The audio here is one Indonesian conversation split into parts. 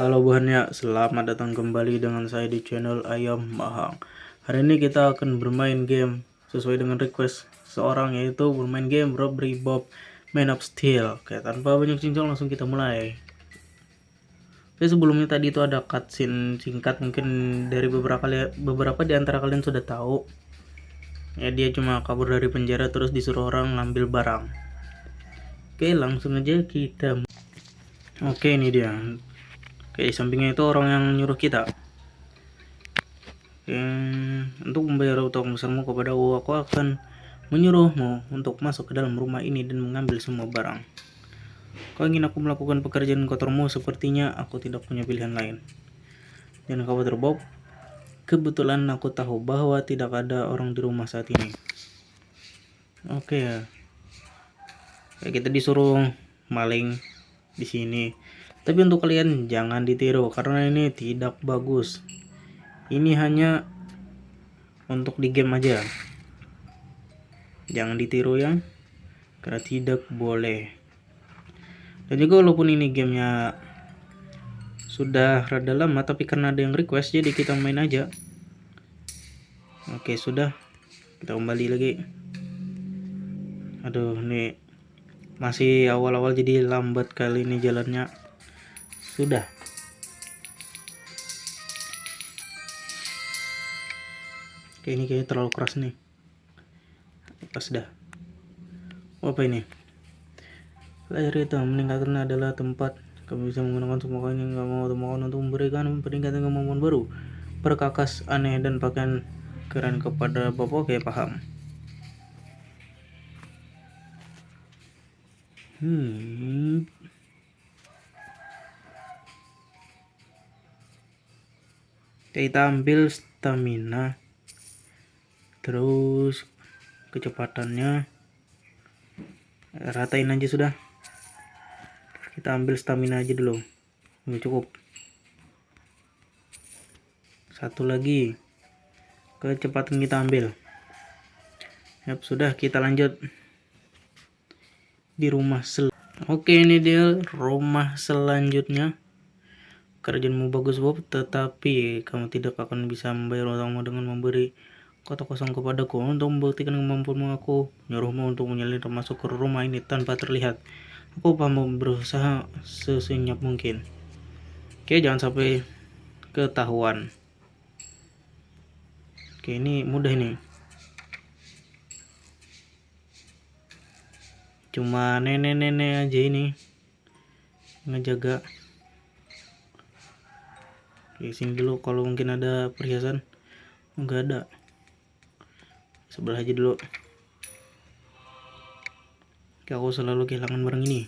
Halo buahnya, selamat datang kembali dengan saya di channel Ayam Mahang. Hari ini kita akan bermain game sesuai dengan request seorang, yaitu bermain game Robbery Bob Man of Steel. Oke, tanpa banyak cincang langsung kita mulai. Oke, sebelumnya tadi itu ada cutscene singkat, mungkin dari beberapa di antara kalian sudah tahu. Ya, dia cuma kabur dari penjara terus disuruh orang ngambil barang. Oke, langsung aja kita. Oke, ini dia. Oke, di sampingnya itu orang yang nyuruh kita. Untuk membayar utang besarmu kepadaku, aku akan menyuruhmu untuk masuk ke dalam rumah ini dan mengambil semua barang. Kau ingin aku melakukan pekerjaan kotormu? Sepertinya aku tidak punya pilihan lain. Dan khawatir Bob, kebetulan aku tahu bahwa tidak ada orang di rumah saat ini. Oke ya. Kita disuruh maling di sini. Tapi untuk kalian jangan ditiru karena ini tidak bagus. Ini hanya untuk di game aja. Jangan ditiru ya, karena tidak boleh. Dan juga walaupun ini gamenya sudah rada lama, tapi karena ada yang request jadi kita main aja. Oke, sudah, kita kembali lagi. Aduh, ini masih awal-awal jadi lambat kali ini jalannya. Sudah. Oke, ini kayaknya terlalu keras nih. Pas dah. Apa ini? Layar hitam meningkatkan adalah tempat kamu bisa menggunakan semua kain yang kamu temukan untuk memberikan peningkatan kemampuan baru, perkakas aneh dan pakaian keren kepada Bob. Oke, paham. Kita ambil stamina, terus kecepatannya ratain aja sudah. Kita ambil stamina aja dulu, nggak cukup. Satu lagi, kecepatan kita ambil. Yap, sudah, kita lanjut di rumah Oke, ini dia rumah selanjutnya. Kerjaanmu bagus Bob, tetapi kamu tidak akan bisa membayar utangmu dengan memberi kotak kosong kepadaku. Untuk membuktikan kemampuanmu, aku nyuruhmu untuk menyelinap masuk ke rumah ini tanpa terlihat. Aku paham, berusaha sesenyap mungkin. Oke, jangan sampai ketahuan. Oke, ini mudah ini. Cuma nenek-nenek aja ini ngejaga. Oke, sini dulu, kalau mungkin ada perhiasan. Enggak ada. Sebelah aja dulu. Oke, aku selalu kehilangan barang ini.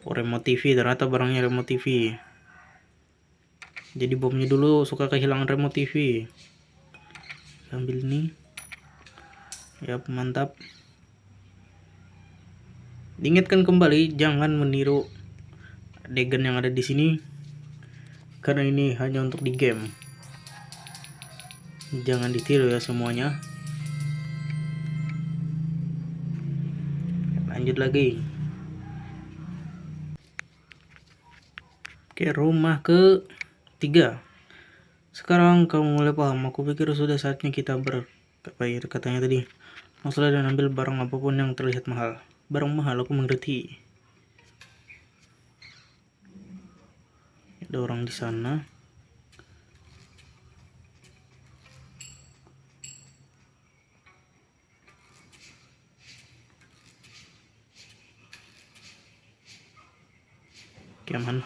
Oh, remote TV, ternyata barangnya remote TV. Jadi bomnya dulu suka kehilangan remote TV. Ambil ini. Ya, mantap. Diingatkan kembali, jangan meniru adegan yang ada di sini, karena ini hanya untuk di game. Jangan ditiru ya semuanya. Lanjut lagi. Oke, rumah ke-3. Sekarang kamu mulai paham. Aku pikir sudah saatnya kita katanya tadi. Masalah dan ambil barang apapun yang terlihat mahal. Barang mahal, aku mengerti. Ada orang di sana. Oke, aman.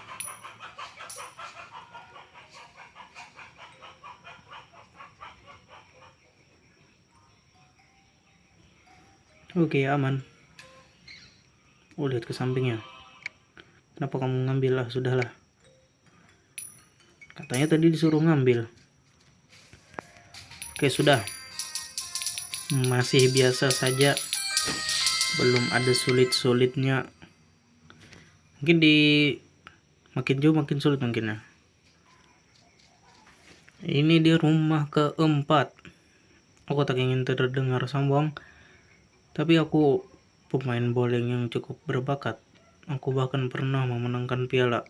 Oke, aman. Oh, lihat ke sampingnya. Kenapa kamu ngambil? Lah, sudahlah. Katanya tadi disuruh ngambil. Oke, sudah. Masih biasa saja. Belum ada sulit-sulitnya. Mungkin di makin jauh makin sulit mungkin ya. Ini dia rumah ke-4. Aku tak ingin terdengar sombong, tapi aku pemain bowling yang cukup berbakat. Aku bahkan pernah memenangkan piala.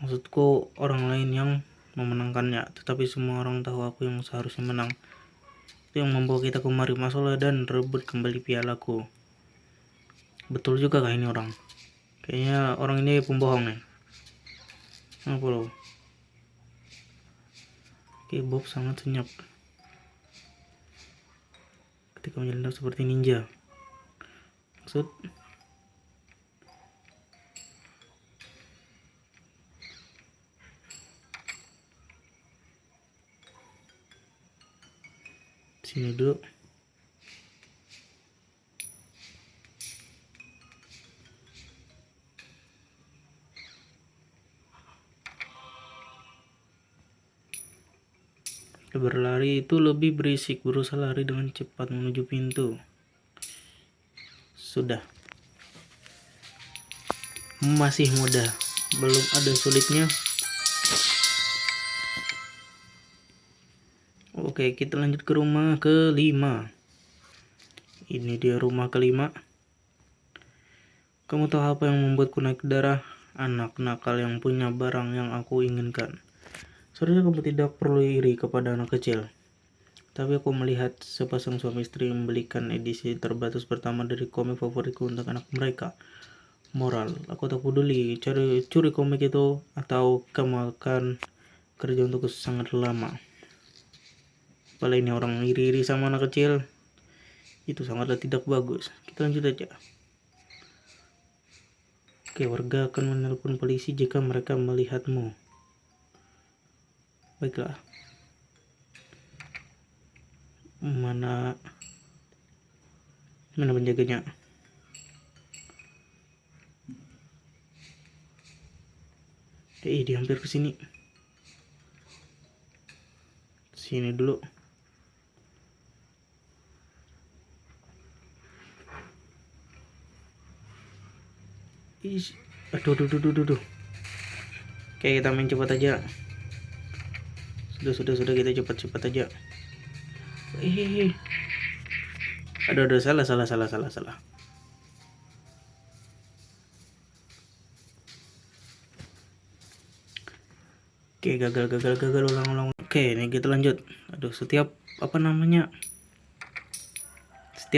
Maksudku orang lain yang memenangkannya, tetapi semua orang tahu aku yang seharusnya menang. Itu yang membawa kita kemari, masalah dan rebut kembali pialaku. Betul juga kah ini orang? Kayaknya orang ini pembohong nih. Apa lo? Oke, Bob sangat senyap ketika menyelinap seperti ninja. Maksud? Sini dulu. Berlari itu lebih berisik, berusaha lari dengan cepat menuju pintu. Sudah. Masih mudah, belum ada sulitnya. Oke, kita lanjut ke rumah kelima. Ini dia rumah kelima. Kamu tahu apa yang membuatku naik darah? Anak nakal yang punya barang yang aku inginkan. Seharusnya kamu tidak perlu iri kepada anak kecil. Tapi aku melihat sepasang suami istri membelikan edisi terbatas pertama dari komik favoritku untuk anak mereka. Moral, aku tak peduli curi komik itu atau kamu akan kerja untukku sangat lama. Kalau ini orang iri-iri sama anak kecil, itu sangatlah tidak bagus. Kita lanjut aja. Oke, warga akan menelpon polisi jika mereka melihatmu. Baiklah. Mana penjaganya? Dia hampir ke sini. Sini dulu. Aduh. Oke, kita main cepat aja. Sudah kita cepat aja. Aduh, salah. Oke, gagal ulang. Oke, ini kita lanjut. Aduh, setiap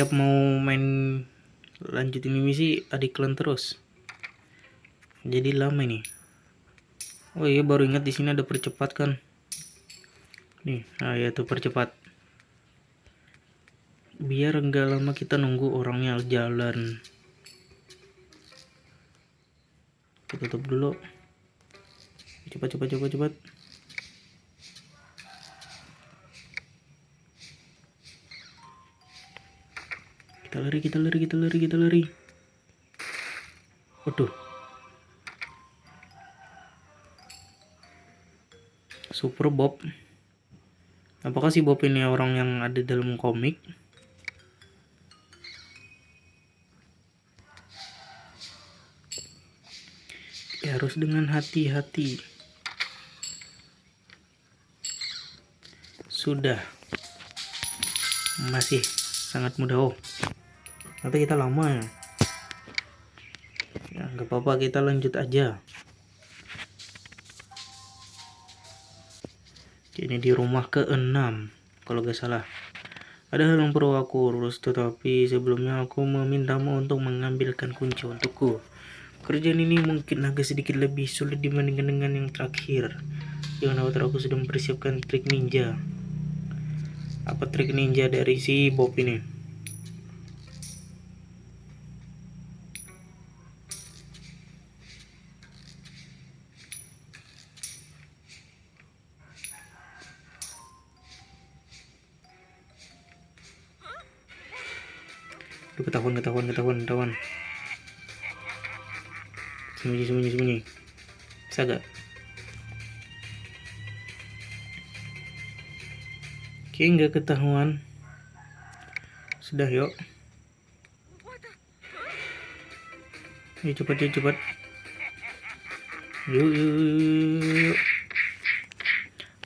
mau main lanjut ini misi iklan terus. Jadi lama ini. Oh iya, baru ingat di sini ada percepat kan. Nih, ya tuh percepat. Biar enggak lama kita nunggu orangnya jalan. Kita tutup dulu. Cepat. Kita lari. Waduh. Super Bob. Apakah si Bob ini orang yang ada dalam komik? Ya, harus dengan hati-hati. Sudah. Masih sangat mudah. Oh, nanti kita lama ya. Ya nggak apa-apa, kita lanjut aja. Ini di rumah ke-6 kalau gak salah. Ada hal yang perlu aku urus, tetapi sebelumnya aku memintamu untuk mengambilkan kunci untukku. Kerjaan ini mungkin agak sedikit lebih sulit dibandingkan dengan yang terakhir. Jangan khawatir, aku sudah mempersiapkan trik ninja. Apa trik ninja dari si Bob ini? Ketahuan. Sembunyi. Bisa gak? Oke, nggak ketahuan. Sudah, yuk. Cepat. Yuk.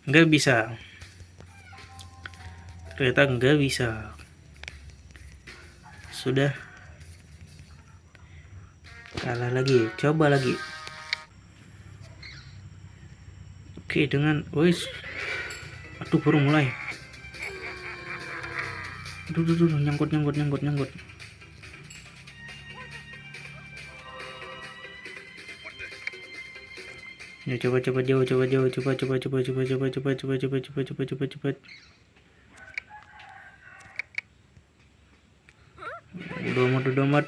Nggak bisa. Ternyata nggak bisa. Sudah. Kalah lagi. Coba lagi. Oke, dengan wis, aduh baru mulai. Aduh, nyangkut. Ya coba jauh, coba. Udah amat.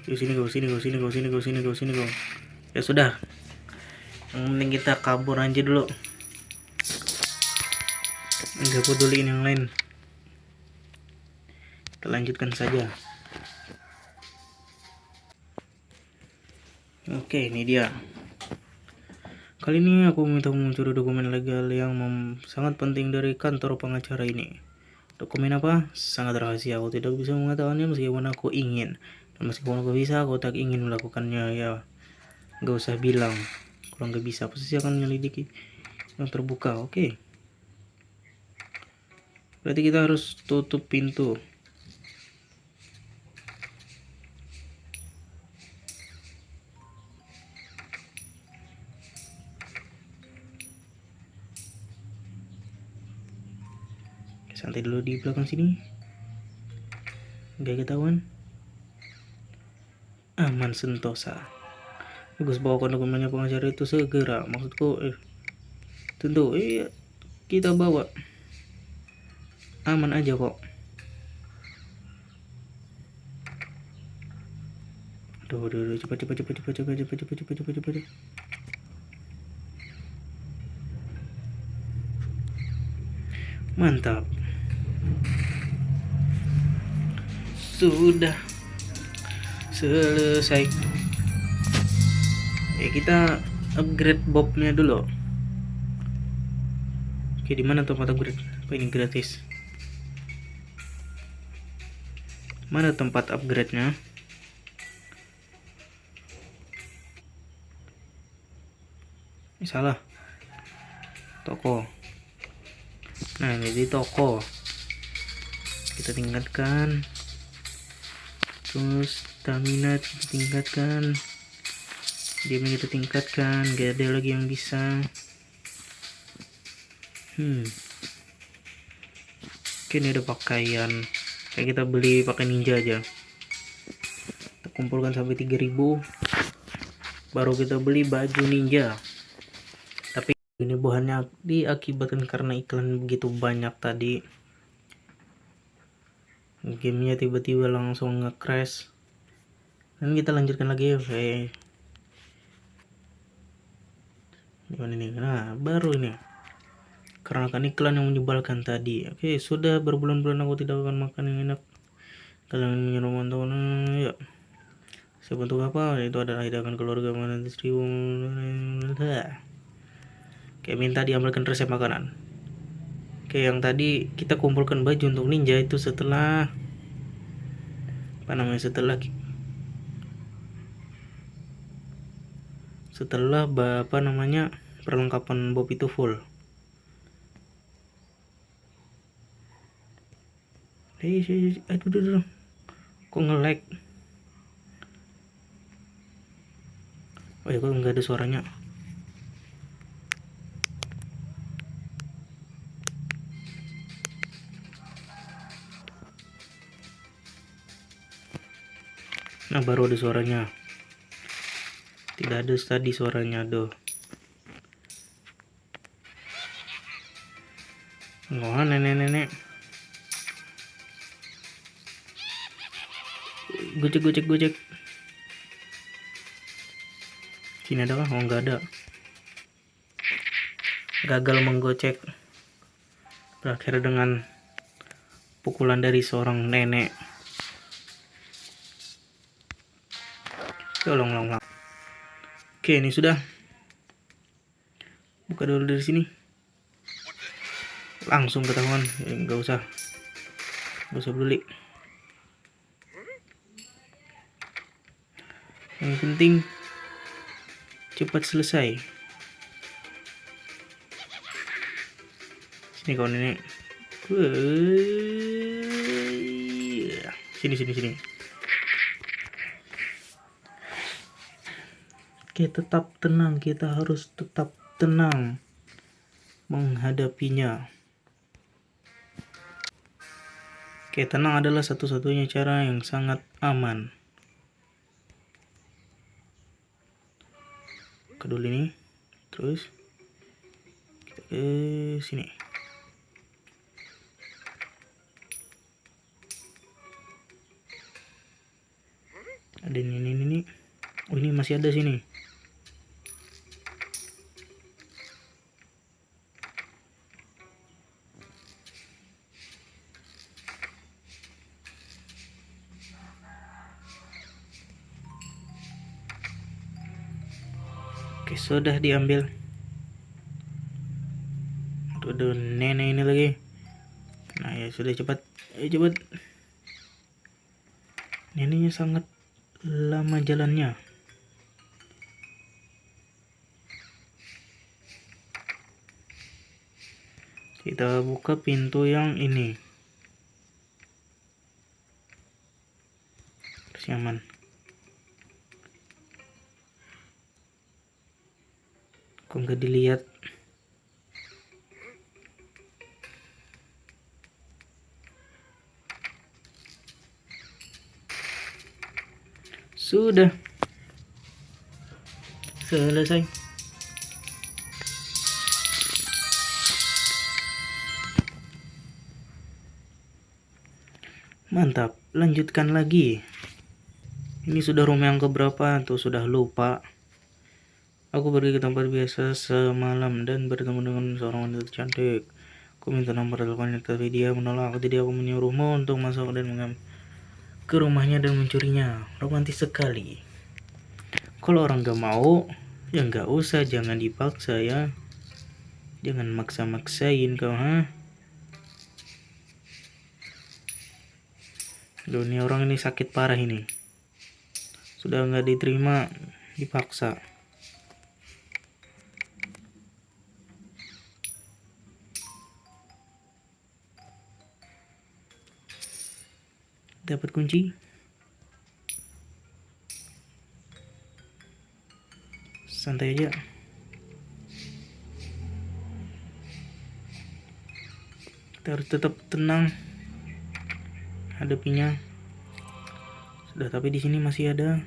Yuk sini kau. Ya sudah, yang penting kita kabur aja dulu. Enggak peduliin yang lain. Kita lanjutkan saja. Oke, ini dia. Kali ini aku minta mencuri dokumen legal yang sangat penting dari kantor pengacara ini. Dokumen apa? Sangat rahasia. Aku tidak bisa mengatakannya meskipun aku ingin. Dan meskipun aku bisa, aku tak ingin melakukannya. Ya, gak usah bilang. Kalau nggak bisa, pasti akan menyelidiki yang terbuka. Oke. Berarti kita harus tutup pintu. Santai dulu di belakang sini. Gak ketahuan. Aman sentosa. Bagus, bawakan dokumennya pengacara itu segera. Maksudku, tentu, kita bawa. Aman aja kok. Aduh, cepat. Mantap. Sudah selesai. Ya, kita upgrade bobnya dulu. Oke, di mana tempat upgrade? Apa ini gratis? Mana tempat upgrade-nya? Ini salah. Toko. Nah, ini di toko. Kita tingkatkan. Terus stamina kita tingkatkan. Game kita tingkatkan. Gak ada lagi yang bisa. Oke, ini ada pakaian. Kayak kita beli pakai ninja aja. Kita kumpulkan sampai 3000. Baru kita beli baju ninja. Tapi ini bahannya diakibatkan karena iklan begitu banyak tadi. Gamenya tiba-tiba langsung nge-crash. Dan kita lanjutkan lagi. Oke. Gimana nih? Nah, baru ini. Karena kan iklan yang menyebalkan tadi. Oke, sudah berbulan-bulan aku tidak akan makan yang enak. Kalian menyuruh mantan, ya. Sebentuk apa? Itu adalah hidangan keluarga mana istri. Oke, minta diambilkan resep makanan. Oke, yang tadi kita kumpulkan baju untuk ninja itu setelah perlengkapan Bob itu full. Aduh, kok nge-lag? Oh ya, kok nggak ada suaranya? Nah, baru ada suaranya. Tidak ada tadi suaranya, aduh. Wah, nenek. Gojek. Sini ada kah? Oh, nggak ada. Gagal menggocek. Berakhir dengan pukulan dari seorang nenek. Tolong. Oke, ini sudah. Buka dulu dari sini. Langsung ketahuan. Nggak usah beli. Yang penting cepat selesai. Sini kawan nenek. Sini. Oke, tetap tenang, kita harus tetap tenang menghadapinya. Oke, tenang adalah satu-satunya cara yang sangat aman. Ke dulu ini, terus kita ke sini. Ada ini. Oh, ini masih ada sini. Oke, sudah diambil. Ada nenek ini lagi. Nah, ya sudah, cepat. Ayo cepat. Neneknya sangat lama jalannya. Kita buka pintu yang ini. Terus aman. Kok nggak dilihat? Sudah selesai. Mantap, lanjutkan lagi. Ini sudah room yang keberapa tuh, sudah lupa. Aku pergi ke tempat biasa semalam dan bertemu dengan seorang wanita cantik. Aku minta nomor teleponnya, tapi dia menolak. Jadi aku menyuruhmu untuk masuk dan ke rumahnya dan mencurinya. Romantis sekali. Kalau orang gak mau, ya gak usah, jangan dipaksa ya. Jangan maksa-maksain kau, ha? Dunia orang ini sakit parah ini. Sudah gak diterima, dipaksa. Dapat kunci. Santai aja. Kita harus tetap tenang hadapinya. Sudah, tapi di sini masih ada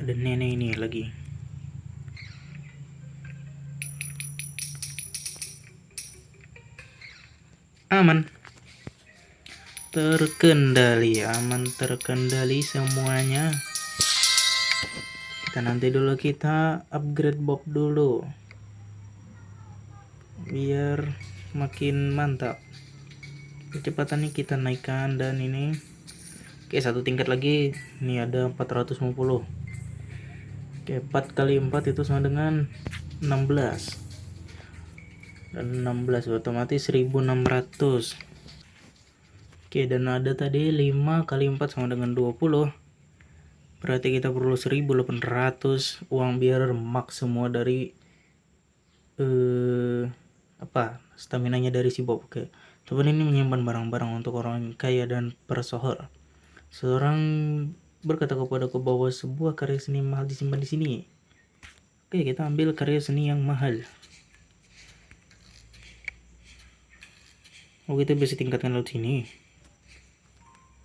nenek ini lagi. Aman. Terkendali, aman, terkendali semuanya. Kita nanti dulu, kita upgrade Bob dulu biar makin mantap. Kecepatannya kita naikkan, dan ini oke, satu tingkat lagi. Ini ada 450. Oke, 4 kali 4 itu sama dengan 16, dan 16 otomatis 1600. Oke, dan ada tadi 5 kali 4 sama dengan 20. Berarti kita perlu 1800 uang biar max semua dari stamina-nya dari si Bob. Oke. Teman ini menyimpan barang-barang untuk orang kaya dan persohor. Seorang berkata kepadaku bahwa sebuah karya seni mahal disimpan di sini. Oke, kita ambil karya seni yang mahal. Oh, kita bisa tingkatkan laut sini.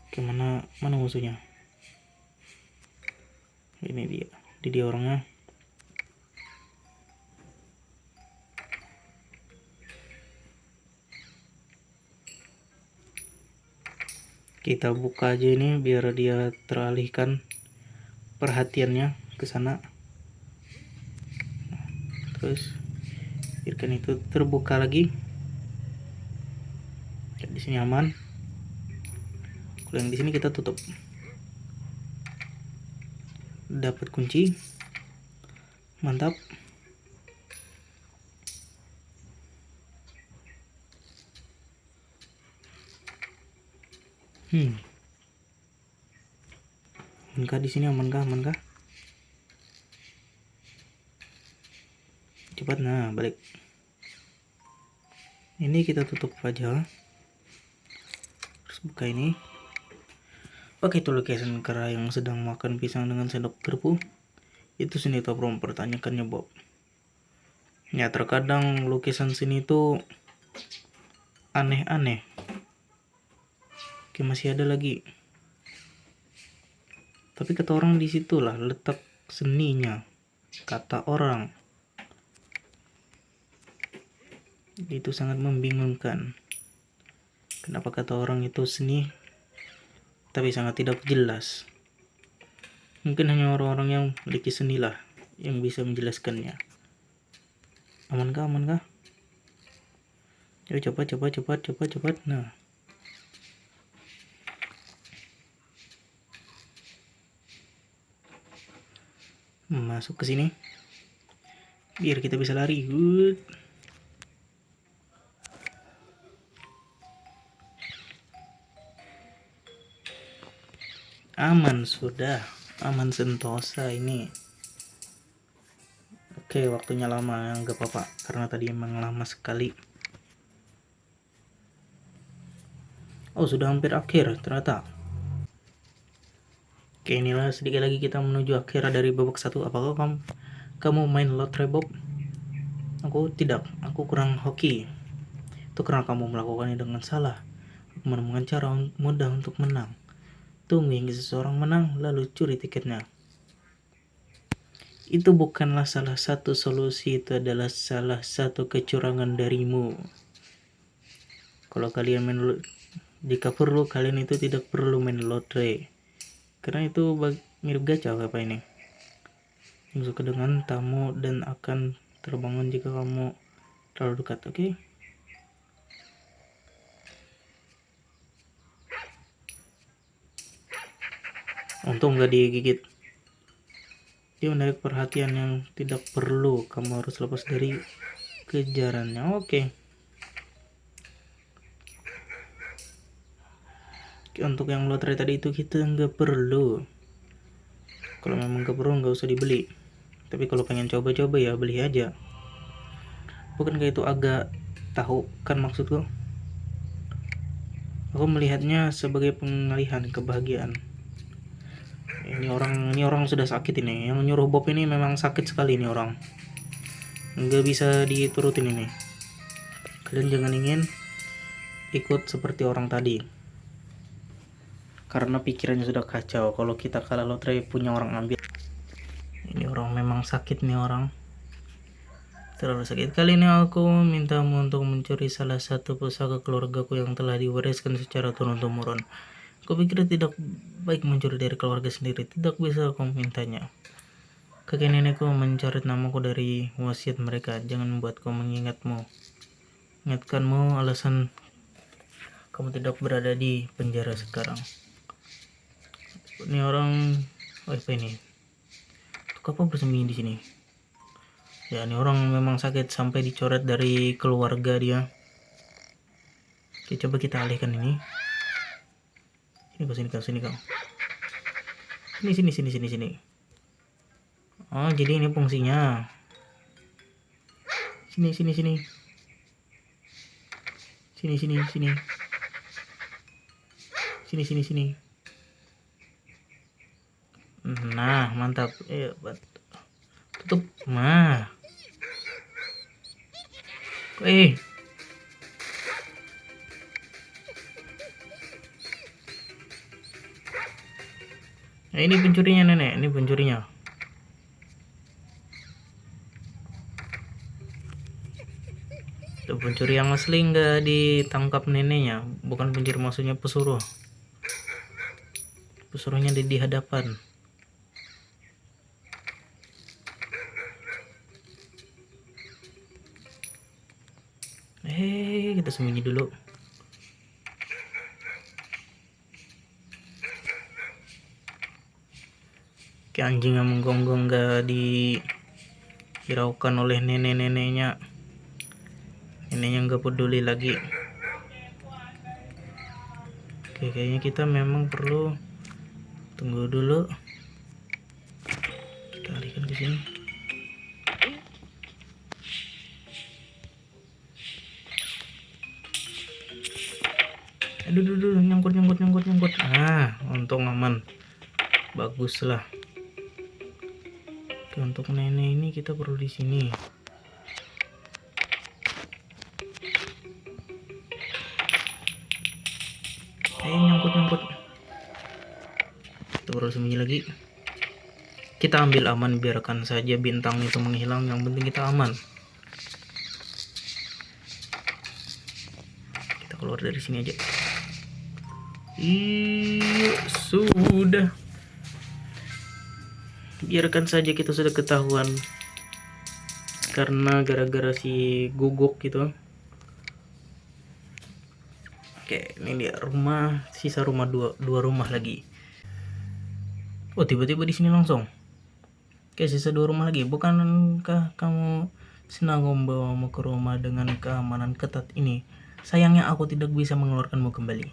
Oke, mana musuhnya? Ini dia orangnya. Kita buka aja ini biar dia teralihkan perhatiannya ke sana. Terus biarkan itu terbuka lagi. Di sini aman. Kalau yang di sini kita tutup. Dapat kunci. Mantap. Aman di sini, aman kah? Cepat, nah, balik. Ini kita tutup aja. Terus buka ini. Oke, itu location kera yang sedang makan pisang dengan sendok garpu. Itu sini tuh bro mempertanyakannya Bob. Ya terkadang lukisan sini tuh aneh-aneh. Oke, masih ada lagi. Tapi kata orang di situlah letak seninya. Kata orang. Itu sangat membingungkan. Kenapa kata orang itu seni tapi sangat tidak jelas? Mungkin hanya orang-orang yang memiliki seni lah yang bisa menjelaskannya. Amankah? Yuk cepat. Nah, masuk ke sini biar kita bisa lari. Good. Aman sudah, aman sentosa ini. Oke, waktunya lama, nggak apa-apa karena tadi emang lama sekali. Oh, sudah hampir akhir ternyata. Oke, inilah sedikit lagi kita menuju akhir dari babak 1. Apakah kamu main lotre Bob? Aku tidak, aku kurang hoki. Itu karena kamu melakukannya dengan salah. Aku menemukan cara mudah untuk menang. Tunggu hingga seseorang menang lalu curi tiketnya. Itu bukanlah salah satu solusi, itu adalah salah satu kecurangan darimu. Kalau kalian jika perlu kalian itu tidak perlu main lotre. Karena itu mirip gacha apa ini. Masuk dengan tamu dan akan terbangun jika kamu terlalu dekat, oke? Untung nggak digigit. Dia menarik perhatian yang tidak perlu. Kamu harus lepas dari kejarannya. Oke. Untuk yang lotre tadi itu kita nggak perlu. Kalau memang nggak perlu nggak usah dibeli. Tapi kalau pengen coba-coba ya beli aja. Bukankah itu agak tahu kan maksudku? Aku melihatnya sebagai pengalihan kebahagiaan. Ini orang sudah sakit ini. Yang nyuruh Bob ini memang sakit sekali ini orang. Nggak bisa diturutin ini. Kalian jangan ingin ikut seperti orang tadi. Karena pikirannya sudah kacau. Kalau kita kalah lotre punya orang ambil. Ini orang memang sakit nih orang. Terlalu sakit. Kali ini aku mintamu untuk mencuri salah satu pusaka keluargaku yang telah diwariskan secara turun-temurun. Aku pikir tidak baik mencuri dari keluarga sendiri. Tidak bisa aku mintanya. Kakek nenekku mencoret namaku dari wasiat mereka. Jangan membuatku ingatkanmu alasan kamu tidak berada di penjara sekarang. Ini orang, apa ini? Apa bersembunyi di sini? Ya, ini orang memang sakit sampai dicoret dari keluarga dia. Oke, coba kita alihkan ini. Sini kau. Sini. Oh, jadi ini fungsinya. Sini. Sini. Nah, mantap. Tutup. Nah. Nah, ini pencurinya nenek, ini pencurinya. Tuh, pencuri yang asli nggak ditangkap neneknya, bukan pencuri maksudnya pesuruh. Pesuruhnya di hadapan. Kita sembunyi dulu. Kayak anjing yang menggonggong gak dihiraukan oleh neneknya. Neneknya gak peduli lagi. Oke, kayaknya kita memang perlu tunggu dulu. Kita alihkan ke sini. Aduh, nyangkut. Untung aman. Baguslah. Oke, untuk nenek ini kita perlu di sini. Nyangkut. Kita perlu sembunyi lagi. Kita ambil aman, biarkan saja bintang itu menghilang, yang penting kita aman. Kita keluar dari sini aja. Iya, sudah. Biarkan saja kita sudah ketahuan karena gara-gara si guguk gitu. Oke, ini dia rumah, sisa rumah dua rumah lagi. Oh, tiba-tiba di sini langsung. Oke, sisa 2 rumah lagi. Bukankah kamu senang membawamu ke rumah dengan keamanan ketat ini? Sayangnya aku tidak bisa mengeluarkanmu kembali.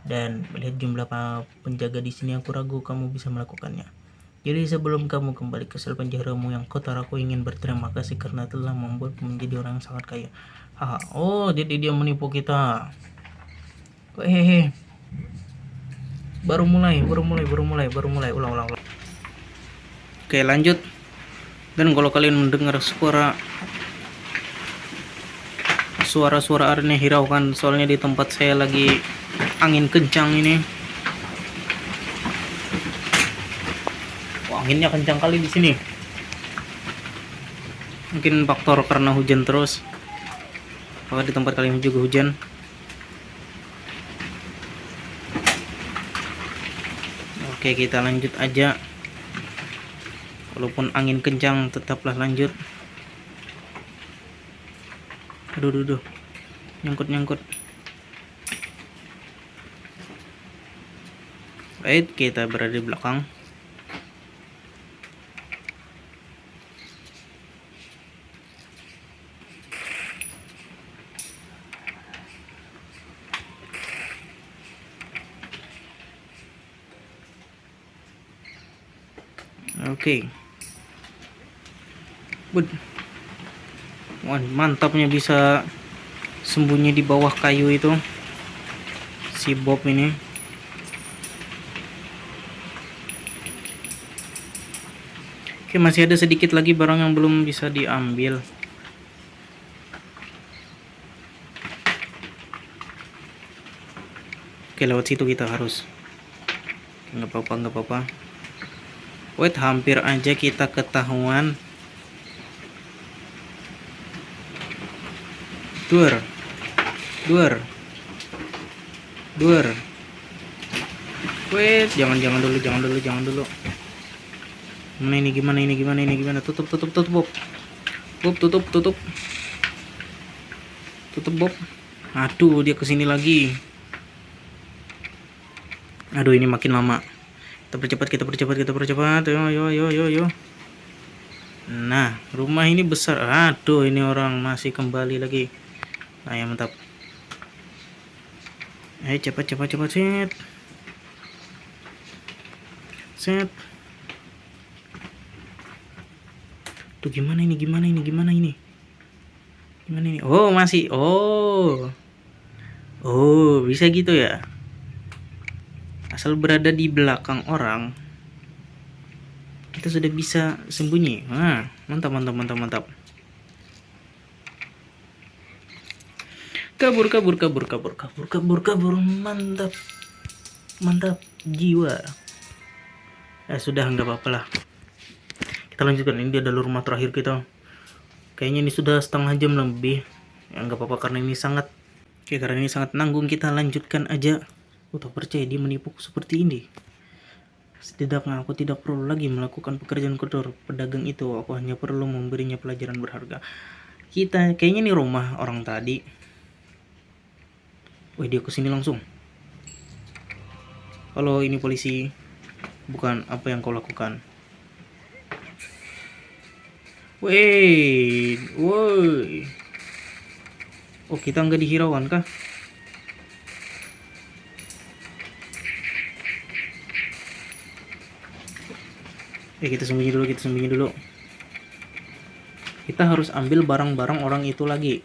Dan melihat jumlah penjaga di sini, aku ragu kamu bisa melakukannya. Jadi sebelum kamu kembali ke sel penjaramu yang kotor, aku ingin berterima kasih karena telah membuatku menjadi orang yang sangat kaya. Haha. Oh, jadi dia menipu kita. Hehehe. Baru mulai. Ulang. Oke, lanjut. Dan kalau kalian mendengar suara-suara aneh hiraukan, soalnya di tempat saya lagi angin kencang ini. Anginnya kencang kali di sini. Mungkin faktor karena hujan terus. Apakah di tempat kalian juga hujan? Oke, kita lanjut aja. Walaupun angin kencang, tetaplah lanjut. Aduh. Nyangkut. Baik, kita berada di belakang. Oke. Wah, mantapnya bisa sembunyi di bawah kayu itu si Bob ini. Oke, masih ada sedikit lagi barang yang belum bisa diambil. Oke, lewat situ kita harus. Nggak apa-apa. Wait, hampir aja kita ketahuan. Duar. Wait, jangan dulu. Gimana ini? Tutup, Bob. Tutup, Bob. Aduh, dia kesini lagi. Aduh, ini makin lama. Kita percepat. Yo. Nah, rumah ini besar. Aduh, ini orang masih kembali lagi. Nah, ya mantap. Ayo cepat. Set. Tuh, gimana ini? Oh, masih. Oh, bisa gitu ya. Asal berada di belakang orang, kita sudah bisa sembunyi. Nah, mantap. Kabur. Mantap jiwa. Sudah, nggak apa-apa lah. Kita lanjutkan. Ini adalah rumah terakhir kita. Kayaknya ini sudah setengah jam lebih. Ya, nggak apa-apa karena ini sangat nanggung. Kita lanjutkan aja. Aku tak percaya dia menipuku seperti ini. Setidaknya aku tidak perlu lagi melakukan pekerjaan kotor pedagang itu. Aku hanya perlu memberinya pelajaran berharga. Kayaknya ini rumah orang tadi. Wih, dia kesini langsung. Halo, ini polisi. Bukan, apa yang kau lakukan? Woi. Oh, kita nggak dihiraukan kah? Kita sembunyi dulu. Kita harus ambil barang-barang orang itu lagi.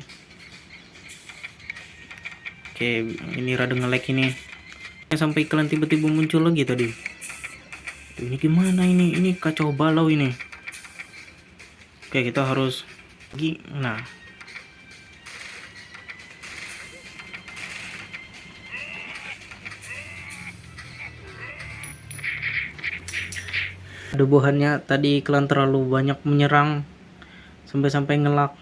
Oke, ini rada nge-lag ini. Sampai iklan tiba-tiba muncul lagi tadi. Ini gimana ini? Ini kacau balau ini. Oke, kita harus nah, buhannya tadi kalian terlalu banyak menyerang sampai ngelak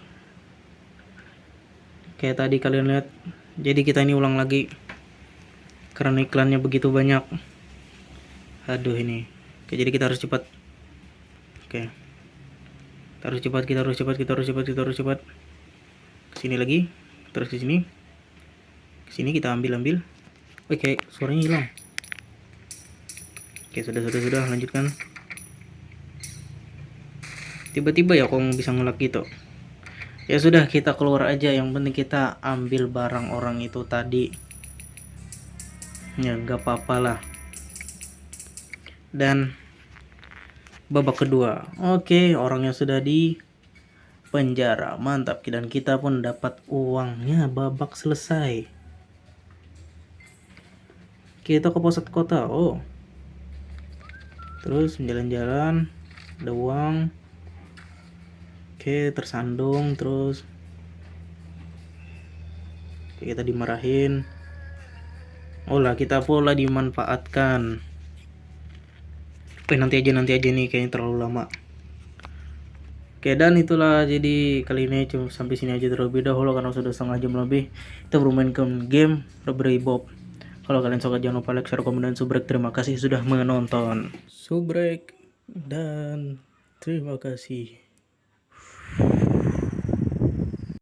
kayak tadi kalian lihat. Jadi kita ini ulang lagi karena iklannya begitu banyak. Aduh ini. Oke, jadi kita harus cepat. Oke, kita harus cepat. Kesini lagi, terus ke sini kita ambil. Oke, suaranya hilang. Oke, sudah, lanjutkan. Tiba-tiba ya kok bisa ngelak gitu. Ya sudah, kita keluar aja, yang penting kita ambil barang orang itu tadi. Ya gak apa-apa lah. Dan babak kedua, oke, orangnya sudah di penjara, mantap. Dan kita pun dapat uangnya. Babak selesai. Kita ke pusat kota. Oh, terus jalan-jalan, ada uang. Oke, tersandung terus. Oke, kita dimarahin. Oh lah, kita pula dimanfaatkan. Oke, nanti aja nih, kayaknya terlalu lama. Oke, dan itulah, jadi kali ini cuma sampai sini aja terlebih dahulu karena sudah setengah jam lebih kita bermain game Robbery Bob. Kalau kalian suka jangan lupa like, share, komen, dan subrek. Terima kasih sudah menonton. Subrek dan terima kasih.